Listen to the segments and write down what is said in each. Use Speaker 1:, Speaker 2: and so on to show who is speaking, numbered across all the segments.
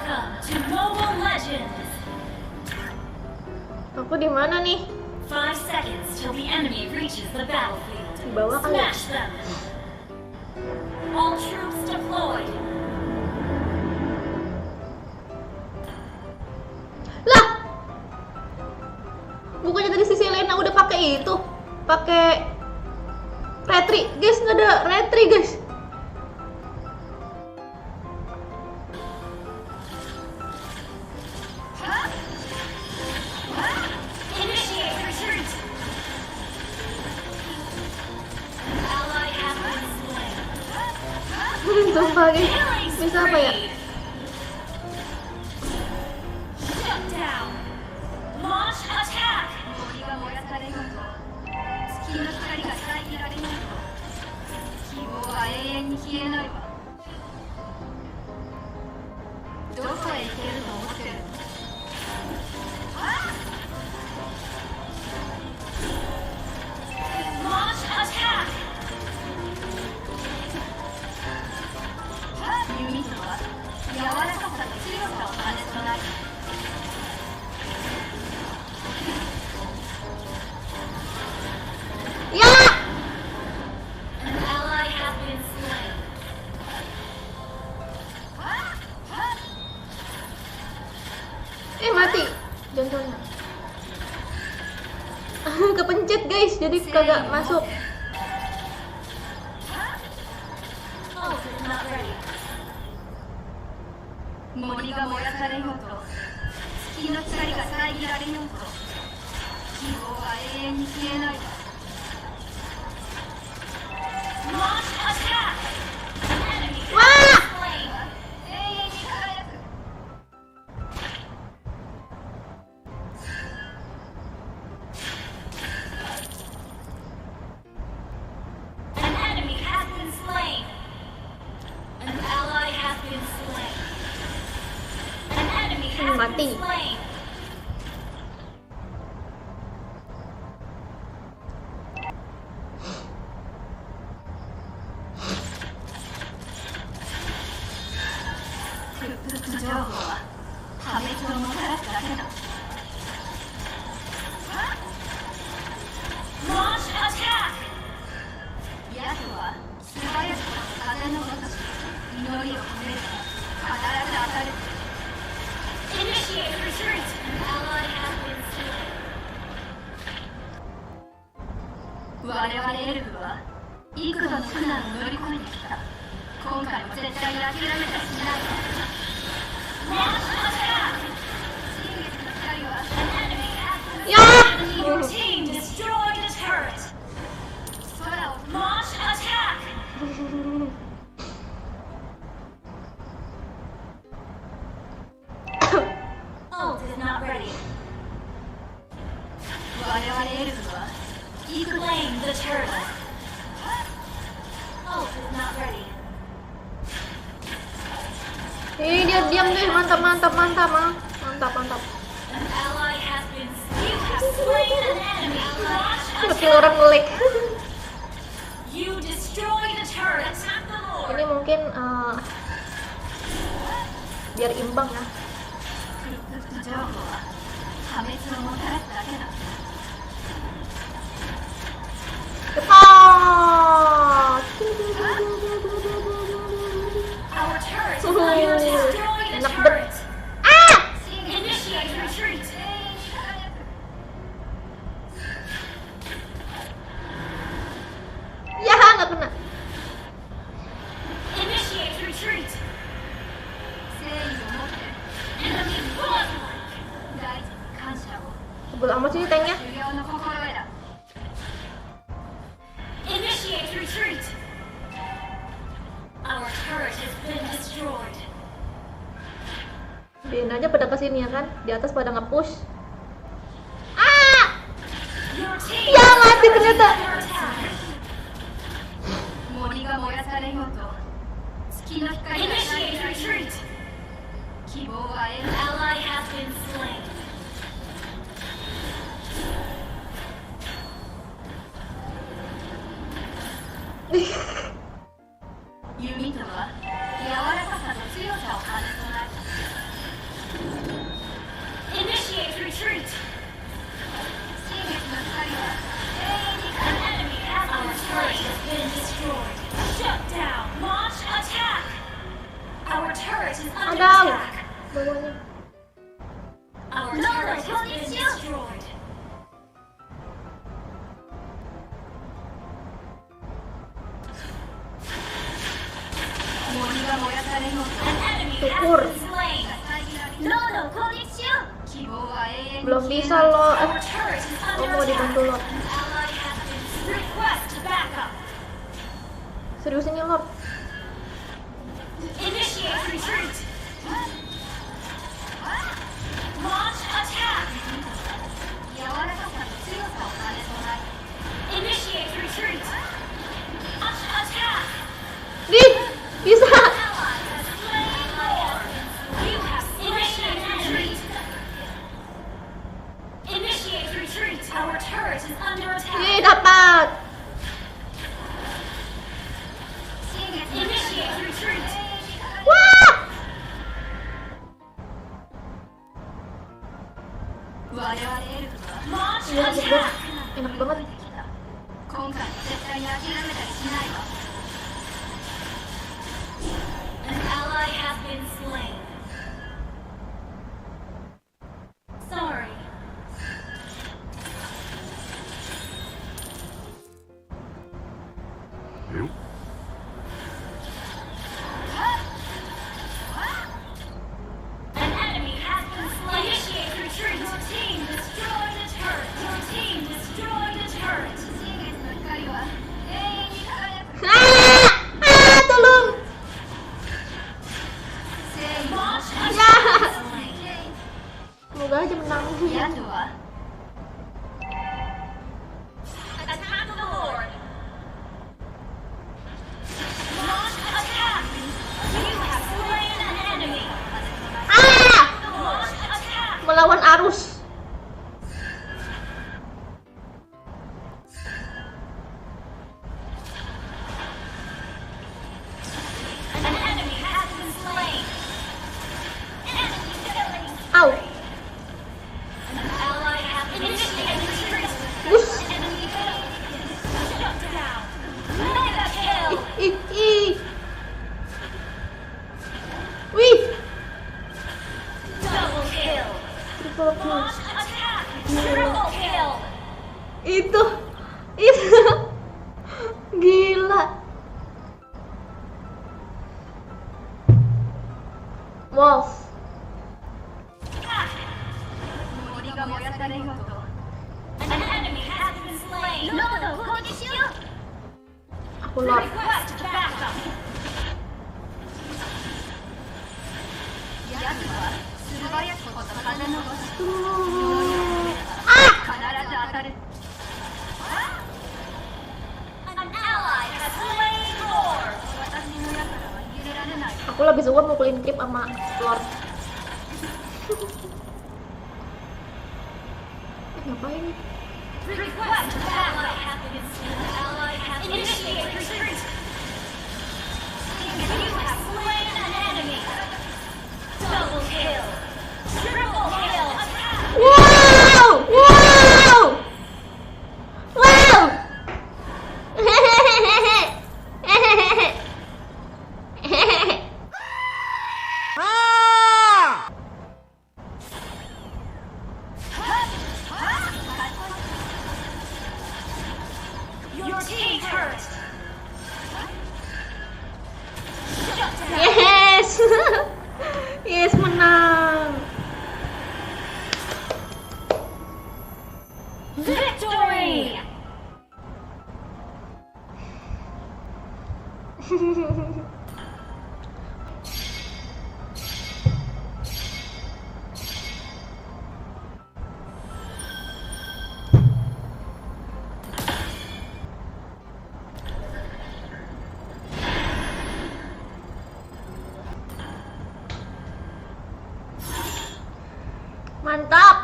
Speaker 1: Welcome to Mobile Legends.
Speaker 2: Aku di mana nih?
Speaker 1: 5 seconds till the enemy reaches the battlefield.
Speaker 2: Di bawah kali ya?
Speaker 1: Smash them. All troops deployed.
Speaker 2: Lah! Bukannya tadi si Selena udah pakai itu? Pakai retri, guys, nggak ada retri, guys.
Speaker 1: Initiate retreat. Ally has been slain.
Speaker 2: Sumpah, guys.
Speaker 1: Killing
Speaker 2: Bisa apa ya?
Speaker 1: spree. Shut down. Launch attack.
Speaker 3: 森が燃やされようと月の光が遮られようと希望は永遠に消えないわ。どこへ行けると思ってるの？
Speaker 1: Launch attack.
Speaker 3: 弓とは柔らかさと強さを兼ね備える。
Speaker 2: Ya!
Speaker 1: An ally has been slain.
Speaker 2: Mati jantungnya. Kepencet, guys, jadi kagak masuk.
Speaker 1: Ult is not ready.
Speaker 3: 森が燃やされようと月の光が遮られようと希望は永遠に消えないわ。
Speaker 1: Launch attack. An enemy has
Speaker 2: Wah!
Speaker 1: been slain.
Speaker 3: 永遠に輝く。
Speaker 1: An enemy has been slain. An ally has been slain. An enemy has
Speaker 2: Mati.
Speaker 1: been slain.
Speaker 3: Kup 情報は破滅をもたらすだけだ。
Speaker 1: Launch attack.
Speaker 3: ヤトは素早く風のごとし祈りを込めれば必ず当たる。
Speaker 1: Initiate retreat. An ally has been slain.
Speaker 3: 我々エルフは幾度の苦難を乗り越えてきた。今回も絶対に諦めたりしないわ。
Speaker 1: Launch attack.
Speaker 3: 新月の光は
Speaker 1: An enemy has been
Speaker 2: Ya!
Speaker 1: slain. Your team destroyed a turret.
Speaker 3: 空を
Speaker 1: Launch attack. Ult is not ready.
Speaker 3: 我々エルフは幾度
Speaker 1: Claim the turret. Ult is not ready.
Speaker 2: Dia diam, guys. Mantap, mantap, mantap, mantap, mantap.
Speaker 1: An ally has been slain. You have slain an enemy. Launch
Speaker 2: Seperti
Speaker 1: attack.
Speaker 2: orang ngelik.
Speaker 1: You destroyed a turret. Attack the
Speaker 2: Ini
Speaker 1: Lord.
Speaker 2: mungkin biar imbang ya.
Speaker 3: クック情報は破滅をもたらすだけだ。
Speaker 2: Cepat!
Speaker 1: Our turret is under destroyed a
Speaker 2: Enak
Speaker 1: turret.
Speaker 2: Ah!
Speaker 1: Initiate retreat.
Speaker 3: 永遠に輝く。
Speaker 2: Ya, nggak kena.
Speaker 1: Initiate retreat.
Speaker 3: 誠意を持って
Speaker 1: Enemy bloodline.
Speaker 3: 大事に感謝を。
Speaker 2: Sebel amat sih tanknya.
Speaker 3: 修行の心得だ。
Speaker 1: Initiate retreat. Our turret has been destroyed.
Speaker 2: Biarin aja pada kesini ya kan. Di atas pada nge-push. Ah!
Speaker 1: Your team
Speaker 2: Ya, mati ternyata.
Speaker 1: under attack.
Speaker 3: 森が燃やされようと月の光が遮
Speaker 1: Initiate
Speaker 3: られよう
Speaker 1: retreat.
Speaker 3: と希望は
Speaker 1: An
Speaker 3: 得る。
Speaker 1: ally has been slain. 弓とは柔らかさと強さを兼ね備えた
Speaker 2: mau dibantu Lord.
Speaker 1: An ally has been request backup.
Speaker 2: Serius ini Lord.
Speaker 1: Initiate retreat. Launch attack.
Speaker 3: 柔らかさと強さを兼ね備え
Speaker 1: Initiate retreat. Launch attack.
Speaker 2: Di, bisa.
Speaker 1: Ally has slain Lord. You have slain an enemy. Initiate retreat. Our turret is under attack.
Speaker 2: Dapat.
Speaker 1: Initiate retreat.
Speaker 2: Wah.
Speaker 3: 我々エルフは
Speaker 1: Launch
Speaker 2: Enak
Speaker 1: attack.
Speaker 2: banget. Enak banget.
Speaker 3: 今回は絶対に諦めたりしないわ
Speaker 1: An ally has been slain. Sorry. An enemy has been slain. Initiate retreat. Your team destroyed a turret. Your team destroyed a turret.
Speaker 3: 新月の光は永遠に輝く
Speaker 2: Tolong.
Speaker 3: 正義
Speaker 1: Launch
Speaker 3: の
Speaker 1: attack.
Speaker 2: Semoga aja menang.
Speaker 3: ヤトは
Speaker 1: Attack the Lord. Launch attack. You have slain an enemy. Launch attack.
Speaker 2: Melawan arus.
Speaker 1: An enemy has been slain. Enemy killing.
Speaker 2: Au.
Speaker 1: An ally has been initiated.
Speaker 2: Bus.
Speaker 1: Enemy killing. Shut down. Mega kill.
Speaker 2: Ih. Wih.
Speaker 1: Double kill.
Speaker 2: Triple kill.
Speaker 1: Launch attack. Triple kill.
Speaker 2: Itu. Gila. Wolf.
Speaker 3: 森が燃やされようと
Speaker 1: An enemy has been slain. No,攻撃しよう。
Speaker 2: Aku Lord.
Speaker 1: Request backup.
Speaker 3: ヤトは素早くこと風の星
Speaker 2: Ah.
Speaker 3: 必ず当たる
Speaker 1: An ally has slain Lord.
Speaker 3: 私のヤトらは逃げられない
Speaker 2: Aku lebih suka mukulin Creep sama Lord. Ngapain nih?
Speaker 1: Request ally has been slain. Ally has initiated retreat. You have slain an enemy. Double kill. Triple kill. Attack.
Speaker 2: Wow! Wow! Wow!
Speaker 1: Your team hurt. Shut down.
Speaker 2: Yes! Yes, menang.
Speaker 1: Victory.
Speaker 2: Mantap.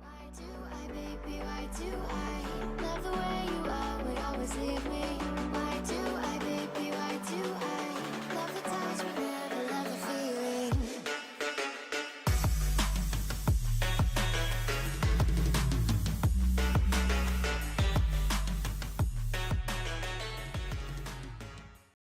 Speaker 4: Why do I, baby, why do I love the way you are, would always leave me